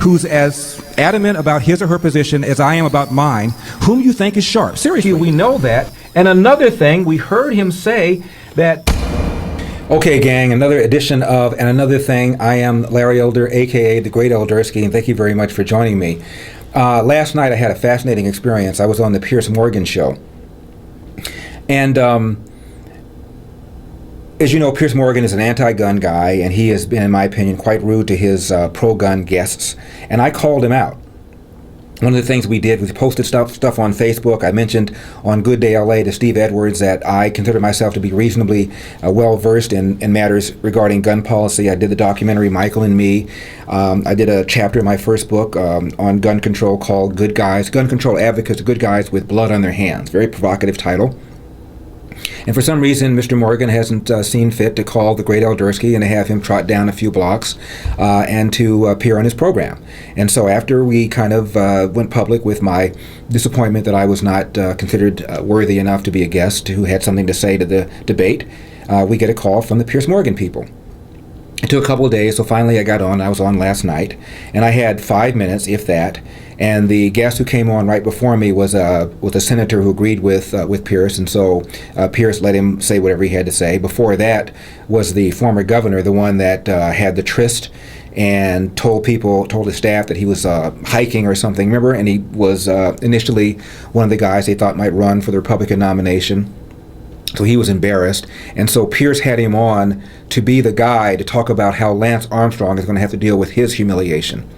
who's as adamant about his or her position as I am about mine, whom you think is sharp. Seriously, we know that. And another thing, we heard him say that... Okay, gang, another edition of And Another Thing. I am Larry Elder, a.k.a. The Great Eldersky, and thank you very much for joining me. Last night I had a fascinating experience. I was on the Piers Morgan show. And as you know, Piers Morgan is an anti-gun guy, and he has been, in my opinion, quite rude to his pro-gun guests. And I called him out. One of the things we did was posted stuff on Facebook. I mentioned on Good Day LA to Steve Edwards that I consider myself to be reasonably well-versed in matters regarding gun policy. I did the documentary Michael and Me. I did a chapter in my first book on gun control called Good Guys, Gun Control Advocates, Good Guys with Blood on Their Hands. Very provocative title. And for some reason, Mr. Morgan hasn't seen fit to call the Great Eldersky and to have him trot down a few blocks and to appear on his program. And so after we kind of went public with my disappointment that I was not considered worthy enough to be a guest who had something to say to the debate, we get a call from the Piers Morgan people. It took a couple of days, so finally I got on. I was on last night, and I had 5 minutes, if that. And the guest who came on right before me was a senator who agreed with Piers, and so Piers let him say whatever he had to say. Before that was the former governor, the one that had the tryst and told his staff that he was hiking or something. Remember? And he was initially one of the guys they thought might run for the Republican nomination. So he was embarrassed, and so Piers had him on to be the guy to talk about how Lance Armstrong is going to have to deal with his humiliation.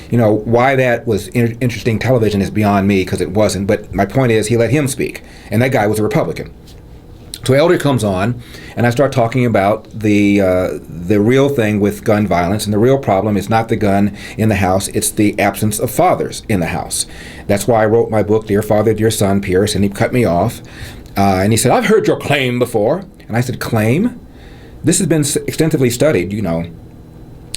You know, why that was interesting television is beyond me, because it wasn't, but my point is he let him speak, and that guy was a Republican. So Elder comes on, and I start talking about the real thing with gun violence, and the real problem is not the gun in the house, it's the absence of fathers in the house. That's why I wrote my book, Dear Father, Dear Son, Piers, and he cut me off. And he said, I've heard your claim before. And I said, claim? This has been extensively studied, you know.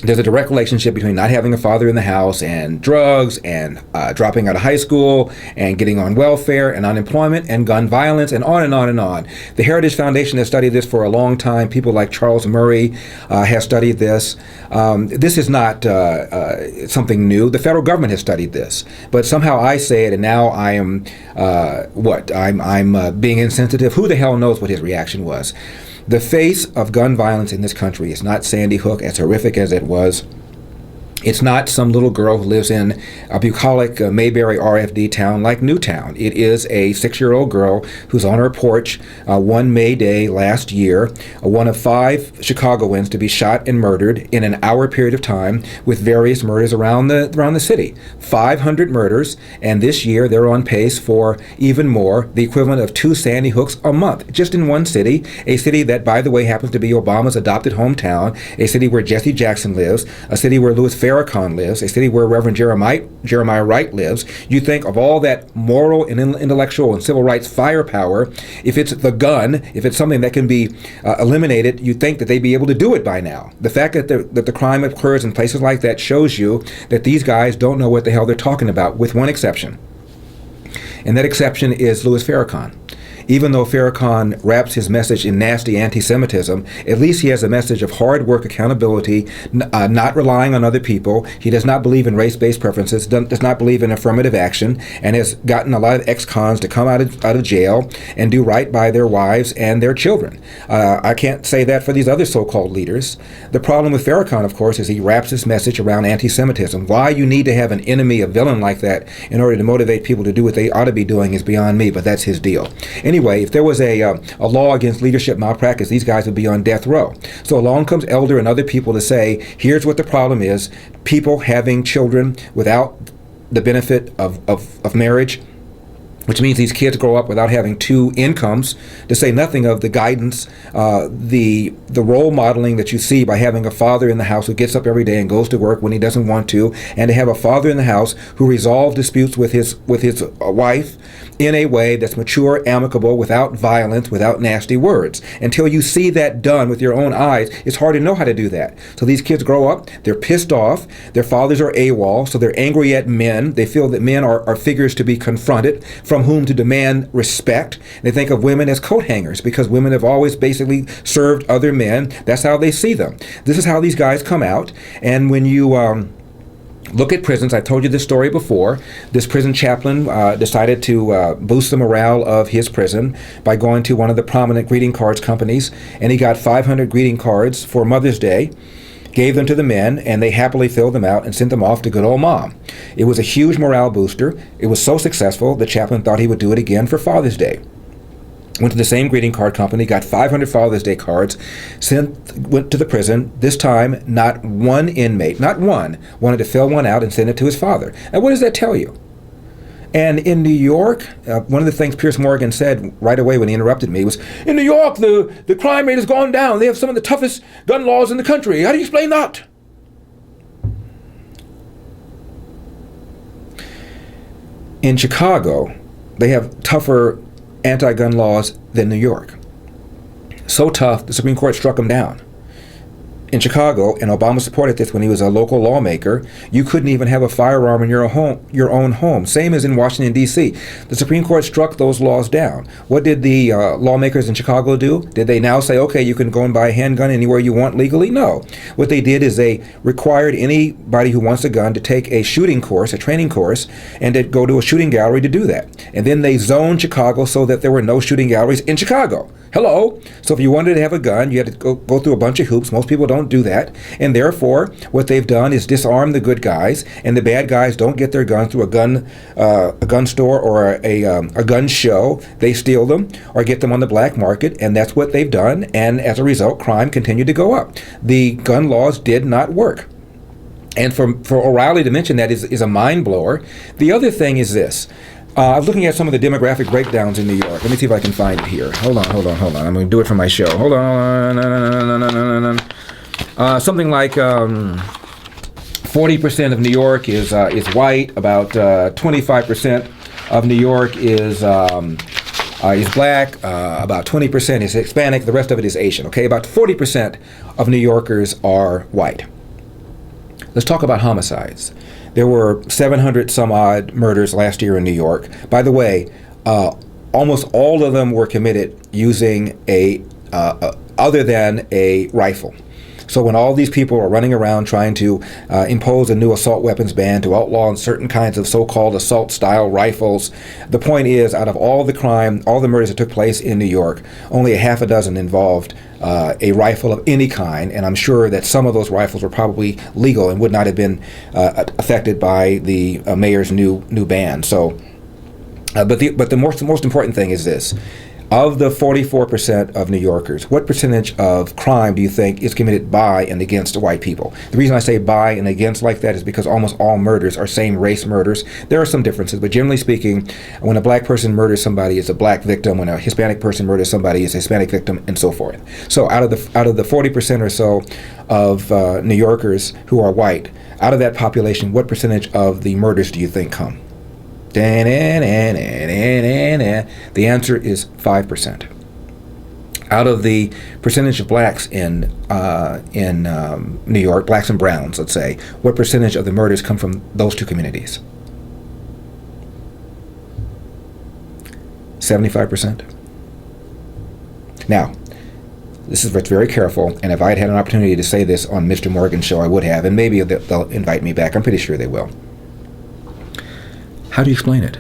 There's a direct relationship between not having a father in the house and drugs and dropping out of high school and getting on welfare and unemployment and gun violence and on and on and on. The Heritage Foundation has studied this for a long time. People like Charles Murray have studied this. This is not something new. The federal government has studied this. But somehow I say it, and now I am, I'm being insensitive. Who the hell knows what his reaction was? The face of gun violence in this country is not Sandy Hook, as horrific as it was. It's not some little girl who lives in a bucolic Mayberry RFD town like Newtown. It is a 6-year-old girl who's on her porch one May day last year, one of 5 Chicagoans to be shot and murdered in an hour period of time, with various murders around the city. 500 murders, and this year they're on pace for even more, the equivalent of 2 Sandy Hooks a month, just in one city, a city that, by the way, happens to be Obama's adopted hometown, a city where Jesse Jackson lives, a city where Louis Farrakhan lives, a city where Reverend Jeremiah Wright lives. You think of all that moral and intellectual and civil rights firepower, if it's the gun, if it's something that can be eliminated, you'd think that they'd be able to do it by now. The fact that the crime occurs in places like that shows you that these guys don't know what the hell they're talking about, with one exception. And that exception is Louis Farrakhan. Even though Farrakhan wraps his message in nasty anti-Semitism, at least he has a message of hard work, accountability, not relying on other people. He does not believe in race-based preferences, does not believe in affirmative action, and has gotten a lot of ex-cons to come out of jail and do right by their wives and their children. I can't say that for these other so-called leaders. The problem with Farrakhan, of course, is he wraps his message around anti-Semitism. Why you need to have an enemy, a villain like that, in order to motivate people to do what they ought to be doing is beyond me, but that's his deal. Anyway, if there was a law against leadership malpractice, these guys would be on death row. So along comes Elder and other people to say, here's what the problem is: people having children without the benefit of marriage, which means these kids grow up without having 2 incomes, to say nothing of the guidance, the role modeling that you see by having a father in the house who gets up every day and goes to work when he doesn't want to, and to have a father in the house who resolves disputes with his wife in a way that's mature, amicable, without violence, without nasty words. Until you see that done with your own eyes, it's hard to know how to do that. So these kids grow up, they're pissed off, their fathers are AWOL, so they're angry at men. They feel that men are figures to be confronted, from whom to demand respect. They think of women as coat hangers because women have always basically served other men. That's how they see them. This is how these guys come out. And when you Look at prisons. I told you this story before. This prison chaplain decided to boost the morale of his prison by going to one of the prominent greeting cards companies, and he got 500 greeting cards for Mother's Day, gave them to the men, and they happily filled them out and sent them off to good old mom. It was a huge morale booster. It was so successful, the chaplain thought he would do it again for Father's Day. Went to the same greeting card company, got 500 Father's Day cards, went to the prison. This time, not one inmate, not one, wanted to fill one out and send it to his father. Now, what does that tell you? And in New York, one of the things Piers Morgan said right away when he interrupted me was, in New York, the crime rate has gone down. They have some of the toughest gun laws in the country. How do you explain that? In Chicago, they have tougher anti-gun laws than New York. So tough, the Supreme Court struck them down. In Chicago, and Obama supported this when he was a local lawmaker, you couldn't even have a firearm in your own home. Same as in Washington, D.C. The Supreme Court struck those laws down. What did the lawmakers in Chicago do? Did they now say, okay, you can go and buy a handgun anywhere you want legally? No. What they did is they required anybody who wants a gun to take a shooting course, a training course, and to go to a shooting gallery to do that. And then they zoned Chicago so that there were no shooting galleries in Chicago. Hello. So if you wanted to have a gun, you had to go through a bunch of hoops. Most people don't do that. And therefore, what they've done is disarm the good guys, and the bad guys don't get their guns through a gun store or a gun show. They steal them or get them on the black market, and that's what they've done. And as a result, crime continued to go up. The gun laws did not work. And for O'Reilly to mention that is a mind blower. The other thing is this. I was looking at some of the demographic breakdowns in New York. Let me see if I can find it here. Hold on. I'm going to do it for my show. Hold on. Something like 40% of New York is white. About 25% of New York is black. About 20% is Hispanic. The rest of it is Asian. Okay, about 40% of New Yorkers are white. Let's talk about homicides. There were 700 some odd murders last year in New York. By the way, almost all of them were committed using other than a rifle. So when all these people are running around trying to impose a new assault weapons ban to outlaw certain kinds of so-called assault-style rifles, the point is, out of all the crime, all the murders that took place in New York, only a half a dozen involved a rifle of any kind, and I'm sure that some of those rifles were probably legal and would not have been affected by the mayor's new ban. So, but the most important thing is this. Of the 44% of New Yorkers, what percentage of crime do you think is committed by and against white people? The reason I say by and against like that is because almost all murders are same race murders. There are some differences, but generally speaking, when a black person murders somebody, it's a black victim. When a Hispanic person murders somebody, it's a Hispanic victim, and so forth. So out of the 40% or so of New Yorkers who are white, out of that population, what percentage of the murders do you think come? The answer is 5%. Out of the percentage of blacks in New York, blacks and browns, let's say, what percentage of the murders come from those two communities? 75%. Now, this is what's very careful, and if I had had an opportunity to say this on Mr. Morgan's show, I would have, and maybe they'll invite me back. I'm pretty sure they will. How do you explain it?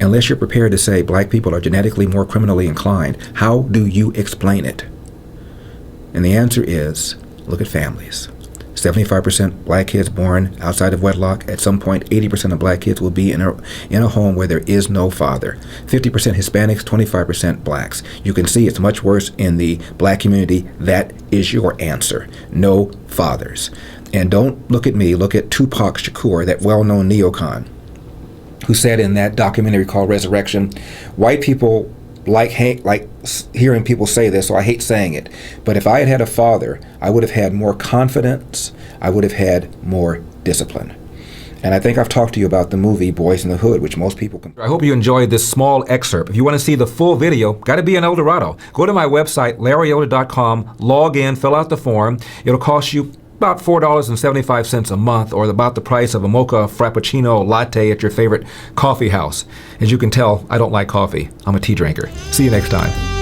Unless you're prepared to say black people are genetically more criminally inclined, how do you explain it? And the answer is, look at families. 75% black kids born outside of wedlock. At some point, 80% of black kids will be in a home where there is no father. 50% Hispanics, 25% blacks. You can see it's much worse in the black community. That is your answer. No fathers. And don't look at me, look at Tupac Shakur, that well-known neocon, who said in that documentary called Resurrection, white people like hearing people say this, so I hate saying it, but if I had had a father, I would have had more confidence, I would have had more discipline. And I think I've talked to you about the movie Boys in the Hood, which most people can. I hope you enjoyed this small excerpt. If you want to see the full video, got to be in El Dorado. Go to my website, larryyoder.com, log in, fill out the form. It'll cost you about $4.75 a month, or about the price of a mocha frappuccino latte at your favorite coffee house. As you can tell, I don't like coffee. I'm a tea drinker. See you next time.